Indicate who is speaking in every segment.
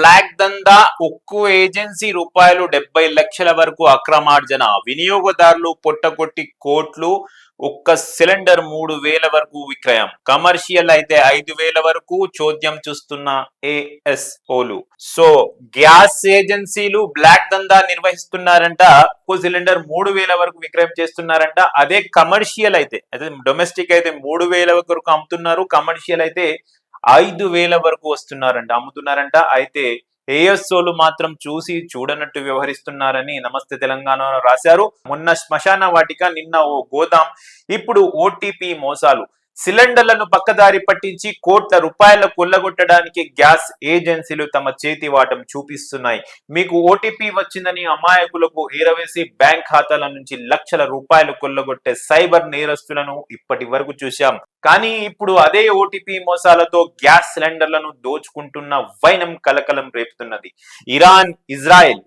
Speaker 1: Black దందా, ఉక్కు agency రూపాయలు 70 లక్షల వరకు అక్రమార్జన, వినియోగదారులు పొట్టగొట్టి కోట్లు, ఒక్క సిలిండర్ 3,000 వరకు విక్రయం, కమర్షియల్ అయితే 5,000 వరకు చోద్యం చూస్తున్న ఏఎస్ఓలు. సో గ్యాస్ ఏజెన్సీలు బ్లాక్ దందా నిర్వహిస్తున్నారంట, ఒక్కో సిలిండర్ 3,000 వరకు విక్రయం చేస్తున్నారంట. అదే కమర్షియల్ అయితే డొమెస్టిక్ అయితే 3,000 వరకు అమ్ముతున్నారు, కమర్షియల్ అయితే 5,000 వరకు అమ్ముతున్నారంట. అయితే ఏఎస్ఓలు మాత్రం చూసి చూడనట్టు వ్యవహరిస్తున్నారని నమస్తే తెలంగాణలో రాశారు. మొన్న శ్మశాన వాటిక, నిన్న ఓ గోదాం, ఇప్పుడు ఓటీపీ మోసాలు. సిలిండర్లను పక్కదారి పట్టించి కోట్ల రూపాయల కొల్లగొట్టడానికి గ్యాస్ ఏజెన్సీలు తమ చేతివాటం చూపిస్తున్నాయి. మీకు ఓటీపీ వచ్చిందని అమాయకులకు ఏరవేసి బ్యాంక్ ఖాతాల నుంచి లక్షల రూపాయలు కొల్లగొట్టే సైబర్ నేరస్తులను ఇప్పటి వరకు చూశాం. కానీ ఇప్పుడు అదే ఓటీపీ మోసాలతో గ్యాస్ సిలిండర్లను దోచుకుంటున్న వైనం కలకలం రేపుతున్నది. ఇరాన్, ఇజ్రాయెల్,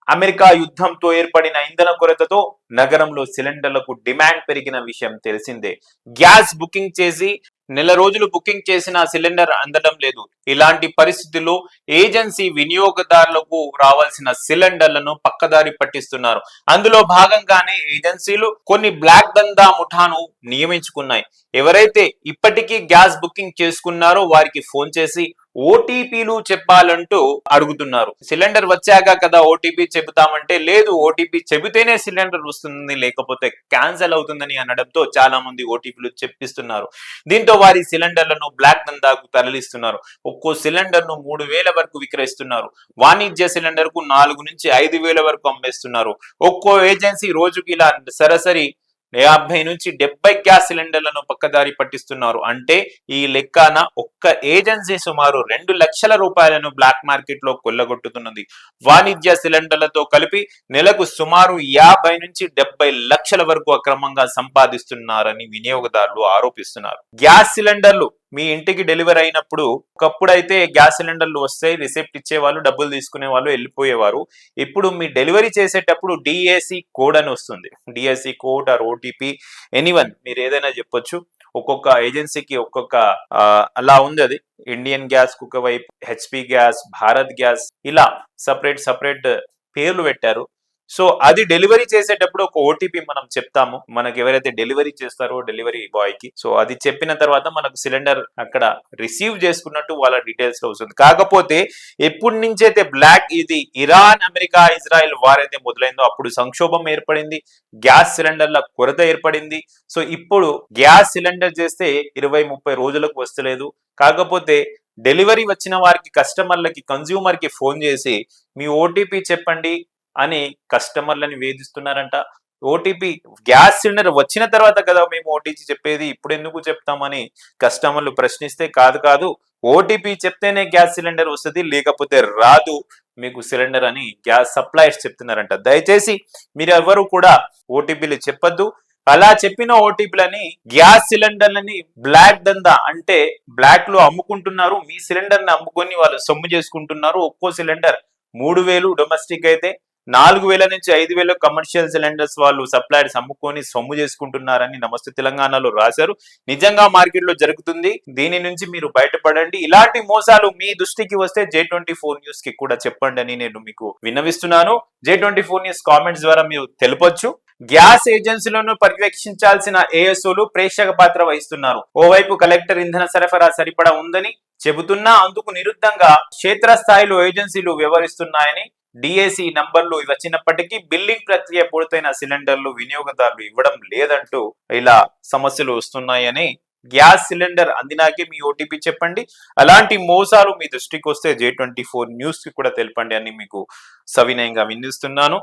Speaker 1: అమెరికా యుద్ధంతో ఏర్పడిన ఇంధన కొరతతో నగరంలో సిలిండర్లకు డిమాండ్ పెరిగిన విషయం తెలిసిందే. గ్యాస్ బుకింగ్ చేసి నెల రోజులు బుకింగ్ చేసిన సిలిండర్ అందడం లేదు. ఇలాంటి పరిస్థితుల్లో ఏజెన్సీ వినియోగదారులకు రావాల్సిన సిలిండర్లను పక్కదారి పట్టిస్తున్నారు. అందులో భాగంగానే ఏజెన్సీలు కొన్ని బ్లాక్ దందా ముఠాను నియమించుకున్నాయి. ఎవరైతే ఇప్పటికీ గ్యాస్ బుకింగ్ చేసుకున్నారో వారికి ఫోన్ చేసి ఓటీపీలు చెప్పాలంటూ అడుగుతున్నారు. సిలిండర్ వచ్చాక కదా ఓటీపీ చెబుతామంటే, లేదు ఓటీపీ చెబితేనే సిలిండర్ వస్తుంది, లేకపోతే క్యాన్సిల్ అవుతుందని అనడంతో చాలా మంది ఓటీపీలు చెప్పిస్తున్నారు. దీంతో వారి సిలిండర్లను బ్లాక్ దందాకు తరలిస్తున్నారు. ఒక్కో సిలిండర్ ను 3,000 వరకు విక్రయిస్తున్నారు. వాణిజ్య సిలిండర్ కు 4 నుంచి 5,000 వరకు అమ్మేస్తున్నారు. ఒక్కో ఏజెన్సీ రోజుకి ఇలా సరాసరి 50 నుంచి 70 గ్యాస్ సిలిండర్లను పక్కదారి పట్టిస్తున్నారు. అంటే ఈ లెక్కన ఒక్క ఏజెన్సీ సుమారు 2 లక్షల రూపాయలను బ్లాక్ మార్కెట్ లో కొల్లగొట్టుతున్నది. వాణిజ్య సిలిండర్లతో కలిపి నెలకు సుమారు 50 నుంచి 70 లక్షల వరకు అక్రమంగా సంపాదిస్తున్నారని వినియోగదారులు ఆరోపిస్తున్నారు. గ్యాస్ సిలిండర్లు మీ ఇంటికి డెలివరీ అయినప్పుడు, ఒకప్పుడైతే గ్యాస్ సిలిండర్లు వస్తాయి, రిసిప్ట్ ఇచ్చేవాళ్ళు, డబ్బులు తీసుకునే వాళ్ళు, వెళ్ళిపోయేవారు. ఇప్పుడు మీ డెలివరీ చేసేటప్పుడు డిఏసి కోడ్ అని వస్తుంది. DAC code or OTP, anyone మీరు ఏదైనా చెప్పొచ్చు. ఒక్కొక్క ఏజెన్సీకి ఒక్కొక్క అలా ఉంది. అది ఇండియన్ గ్యాస్ కు ఒకవైపు, హెచ్పి గ్యాస్, భారత్ గ్యాస్, ఇలా సపరేట్ పేర్లు పెట్టారు. సో అది డెలివరీ చేసేటప్పుడు ఒక ఓటీపీ మనం చెప్తాము, మనకి ఎవరైతే డెలివరీ చేస్తారో డెలివరీ బాయ్ కి. సో అది చెప్పిన తర్వాత మనకు సిలిండర్ అక్కడ రిసీవ్ చేసుకున్నట్టు వాళ్ళ డీటెయిల్స్ లో వస్తుంది. కాకపోతే ఎప్పటి నుంచి అయితే ఇది ఇరాన్, అమెరికా, ఇజ్రాయెల్ వార్ అయితే మొదలైందో అప్పుడు సంక్షోభం ఏర్పడింది, గ్యాస్ సిలిండర్ల కొరత ఏర్పడింది. సో ఇప్పుడు గ్యాస్ సిలిండర్ చేస్తే 20-30 రోజులకు వస్తలేదు. కాకపోతే డెలివరీ వచ్చిన వారికి, కస్టమర్లకి, కన్జ్యూమర్ కి ఫోన్ చేసి మీ ఓటీపీ చెప్పండి అని కస్టమర్లని వేధిస్తున్నారంట. ఓటీపీ గ్యాస్ సిలిండర్ వచ్చిన తర్వాత కదా మేము ఓటీపీ చెప్పేది, ఇప్పుడు ఎందుకు చెప్తామని కస్టమర్లు ప్రశ్నిస్తే, కాదు ఓటీపీ చెప్తేనే గ్యాస్ సిలిండర్ వస్తుంది, లేకపోతే రాదు మీకు సిలిండర్ అని గ్యాస్ సప్లయర్స్ చెప్తున్నారంట. దయచేసి మీరు ఎవరు కూడా ఓటీపీలు చెప్పొద్దు. అలా చెప్పిన ఓటీపీలని, గ్యాస్ సిలిండర్లని బ్లాక్ దందా అంటే బ్లాక్ లో అమ్ముకుంటున్నారు. మీ సిలిండర్ ని అమ్ముకొని వాళ్ళు సొమ్ము చేసుకుంటున్నారు. ఒక్కో సిలిండర్ 3,000 డొమెస్టిక్ అయితే, 4,000 నుంచి 5,000 కమర్షియల్ సిలిండర్స్ వాళ్ళు సప్లయర్స్ అమ్ముకొని సొమ్ము చేసుకుంటున్నారని నమస్తే తెలంగాణలో రాశారు. నిజంగా మార్కెట్ లో జరుగుతుంది. దీని నుంచి మీరు బయటపడండి. ఇలాంటి మోసాలు మీ దృష్టికి వస్తే J24 న్యూస్ కి కూడా చెప్పండి అని నేను మీకు విన్నవిస్తున్నాను. J24 న్యూస్ కామెంట్స్ ద్వారా మీరు తెలుపొచ్చు. గ్యాస్ ఏజెన్సీలను పర్యవేక్షించాల్సిన ఏఎస్ఓలు ప్రేక్షక పాత్ర వహిస్తున్నారు. ఓవైపు కలెక్టర్ ఇంధన సరఫరా సరిపడా ఉందని చెబుతున్నా అందుకు నిరుద్ధంగా క్షేత్రస్థాయిలో ఏజెన్సీలు వ్యవహరిస్తున్నాయని, డిఏసి నంబర్లు వచ్చినప్పటికీ బిల్లింగ్ ప్రక్రియ పూర్తయిన సిలిండర్లు వినియోగదారులు ఇవ్వడం లేదంటూ ఇలా సమస్యలు వస్తున్నాయని, గ్యాస్ సిలిండర్ అందినాకే మీ ఓటీపీ చెప్పండి. అలాంటి మోసాలు మీ దృష్టికి వస్తే J24 న్యూస్ కి కూడా తెలపండి అని మీకు సవినయంగా వినిపిస్తున్నాను.